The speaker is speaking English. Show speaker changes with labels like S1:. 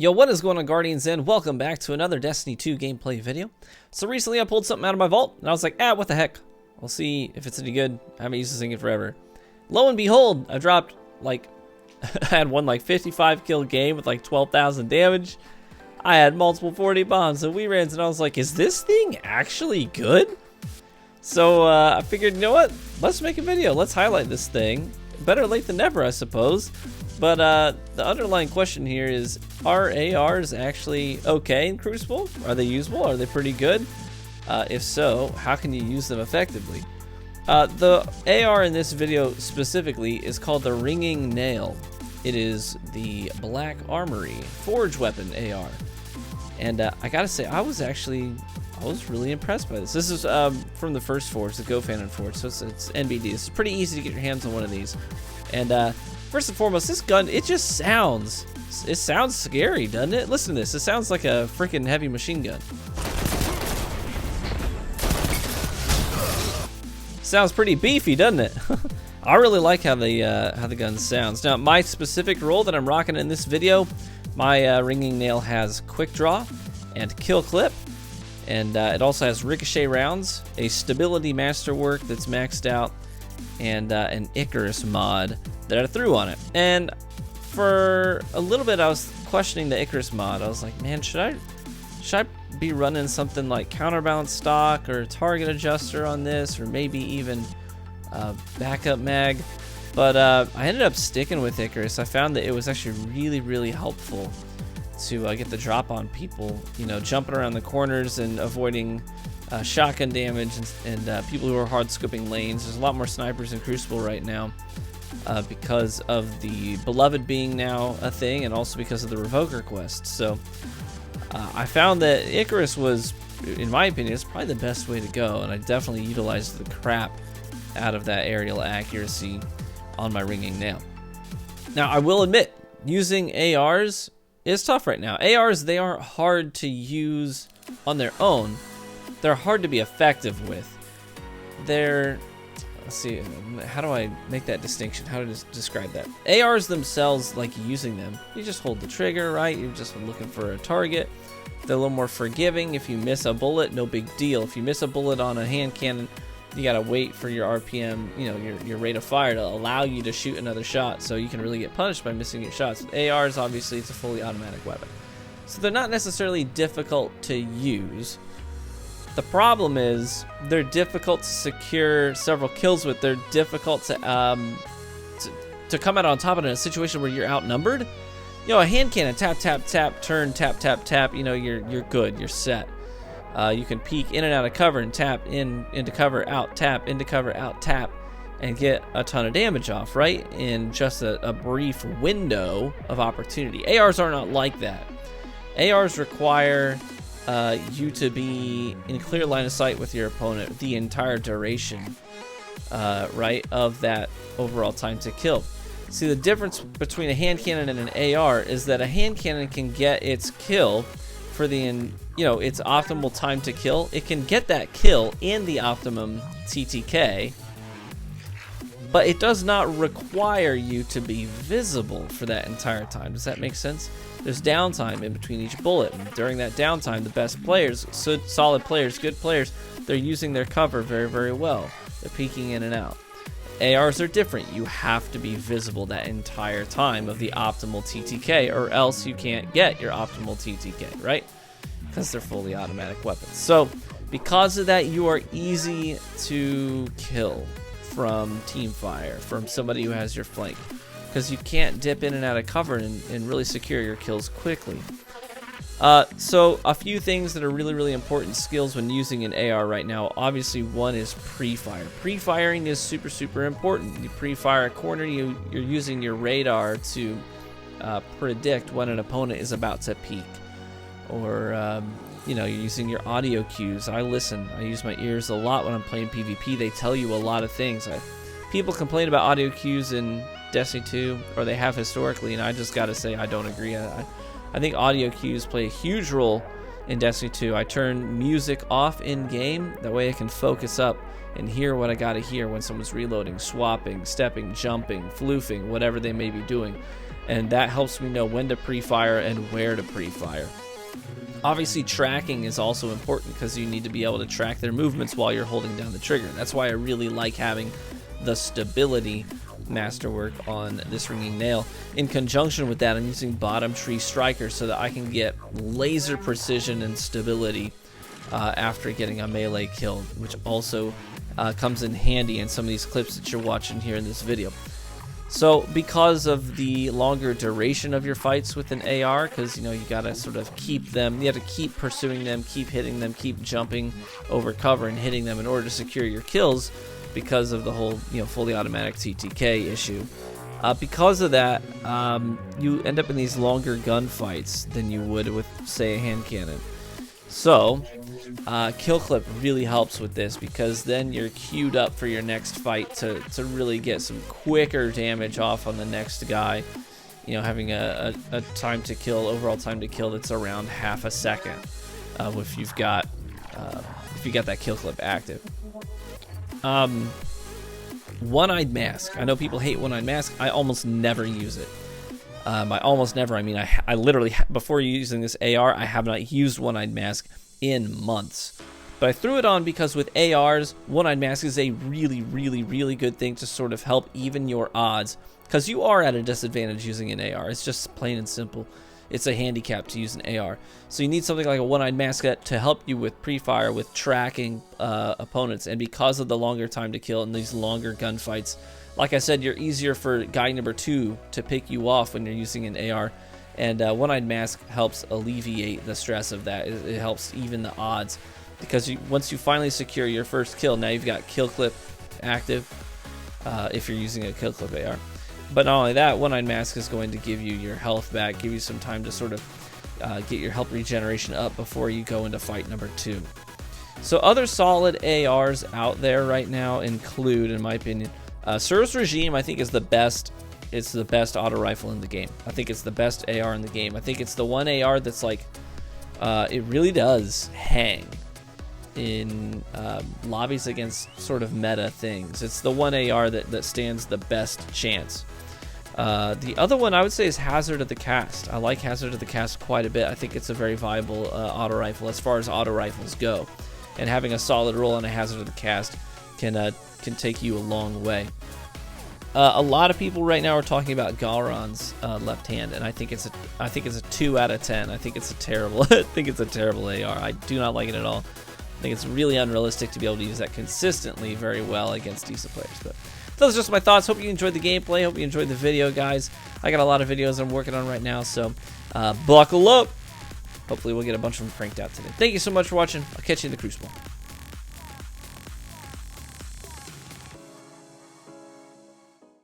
S1: Yo, what is going on, Guardians, and welcome back to another Destiny 2 gameplay video. So recently I pulled something out of my vault, and I was like, what the heck? We'll see if it's any good. I haven't used this thing in forever. Lo and behold, I dropped, I had one 55 kill game with 12,000 damage. I had multiple 40 bombs and we-rans, and I was like, is this thing actually good? So I figured, you know what? Let's make a video. Let's highlight this thing. Better late than never, I suppose. But the underlying question here is, are ARs actually okay in Crucible? Are they usable? Are they pretty good? If so, how can you use them effectively? The AR in this video specifically is called the Ringing Nail. It is the Black Armory Forge Weapon AR. And I gotta say, I was really impressed by this. This is from the first Forge, the GoFan Forge, so it's NBD. It's pretty easy to get your hands on one of these. And first and foremost, this gun, it sounds scary, doesn't it? Listen to this. It sounds like a freaking heavy machine gun. Sounds pretty beefy, doesn't it? I really like how the gun sounds. Now, my specific role that I'm rocking in this video, my Ringing Nail has quick draw and kill clip, and it also has ricochet rounds, a stability masterwork that's maxed out, and an Icarus mod that I threw on it. And for a little bit I was questioning the Icarus mod. I was like, man, should I be running something like counterbalance stock or target adjuster on this, or maybe even backup mag? But I ended up sticking with Icarus. I found that it was actually really helpful to get the drop on people, jumping around the corners and avoiding shotgun damage and people who are hard scoping lanes. There's a lot more snipers in Crucible right now because of the Beloved being now a thing, and also because of the Revoker quest. So I found that Icarus was, in my opinion, it's probably the best way to go, and I definitely utilized the crap out of that aerial accuracy on my Ringing Nail. Now, I will admit, using ARs is tough right now. ARs, they are hard to use on their own. They're hard to be effective with. Let's see, how do I make that distinction? How to describe that? ARs themselves, like using them, you just hold the trigger, right? You're just looking for a target. They're a little more forgiving. If you miss a bullet, no big deal. If you miss a bullet on a hand cannon, you gotta wait for your RPM, your rate of fire to allow you to shoot another shot, so you can really get punished by missing your shots. With ARs, obviously, it's a fully automatic weapon. So they're not necessarily difficult to use. The problem is they're difficult to secure several kills with. They're difficult to come out on top of it in a situation where you're outnumbered. A hand cannon, tap, tap, tap, turn, tap, tap, tap, you're good, you're set. You can peek in and out of cover and tap into cover, out, tap, into cover, out, tap, and get a ton of damage off, right? In just a brief window of opportunity. ARs are not like that. ARs require you to be in clear line of sight with your opponent the entire duration, right, of that overall time to kill. See, the difference between a hand cannon and an AR is that a hand cannon can get its kill for the its optimal time to kill. It can get that kill in the optimum TTK, but it does not require you to be visible for that entire time. Does that make sense? There's downtime in between each bullet, and during that downtime, the best players, solid players, good players, they're using their cover very well. They're peeking in and out. ARs are different. You have to be visible that entire time of the optimal TTK, or else you can't get your optimal TTK, right? Because they're fully automatic weapons. So because of that, you are easy to kill from team fire, from somebody who has your flank, because you can't dip in and out of cover and really secure your kills quickly. So a few things that are really important skills when using an AR right now. Obviously, one is pre-fire. Pre-firing is super important. You pre-fire a corner, you're using your radar to predict when an opponent is about to peek. Or you're using your audio cues. I use my ears a lot when I'm playing PvP. They tell you a lot of things. People complain about audio cues in Destiny 2, or they have historically, and I just gotta say I don't agree. I think audio cues play a huge role in Destiny 2. I turn music off in game, that way I can focus up and hear what I gotta hear when someone's reloading, swapping, stepping, jumping, floofing, whatever they may be doing. and that helps me know when to pre-fire and where to pre-fire. Obviously, tracking is also important because you need to be able to track their movements while you're holding down the trigger. That's why I really like having the stability masterwork on this ringing nail. In conjunction with that, I'm using bottom tree striker so that I can get laser precision and stability after getting a melee kill, which also comes in handy in some of these clips that you're watching here in this video. So because of the longer duration of your fights with an AR, because you gotta sort of keep them, you have to keep pursuing them, keep hitting them, keep jumping over cover and hitting them in order to secure your kills, because of the whole fully automatic TTK issue. Because of that, you end up in these longer gunfights than you would with, say, a hand cannon. So kill clip really helps with this, because then you're queued up for your next fight to really get some quicker damage off on the next guy. Having a time to kill, overall time to kill, that's around half a second if you've got that kill clip active. One-eyed mask. I know people hate one-eyed mask. I almost never use it. By almost never, I mean I literally, before using this AR, I have not used one-eyed mask in months. But I threw it on because with ARs, one-eyed mask is a really, really, really good thing to sort of help even your odds, because you are at a disadvantage using an AR. It's just plain and simple. It's a handicap to use an AR. So you need something like a one-eyed mask to help you with pre-fire, with tracking opponents. And because of the longer time to kill and these longer gunfights, like I said, you're easier for guy number 2 to pick you off when you're using an AR. And one-eyed mask helps alleviate the stress of that. It helps even the odds, because once you finally secure your first kill, now you've got kill clip active if you're using a kill clip AR. But not only that, one-eyed mask is going to give you your health back, give you some time to sort of get your health regeneration up before you go into fight number 2. So other solid ARs out there right now include, in my opinion, Service Regime. I think is the best. It's the best auto rifle in the game. I think it's the best AR in the game. I think it's the one AR that's like, it really does hang in lobbies against sort of meta things. It's the one AR that stands the best chance. The other one I would say is Hazard of the Cast. I like Hazard of the Cast quite a bit. I think it's a very viable auto rifle as far as auto rifles go, and having a solid roll on a Hazard of the Cast can take you a long way. A lot of people right now are talking about Galron's left hand, and I think it's a 2 out of 10. I think it's a terrible AR. I do not like it at all. I think it's really unrealistic to be able to use that consistently very well against decent players. But those are just my thoughts. Hope you enjoyed the gameplay. Hope you enjoyed the video, guys. I got a lot of videos I'm working on right now, so buckle up. Hopefully we'll get a bunch of them cranked out today. Thank you so much for watching. I'll catch you in the Crucible.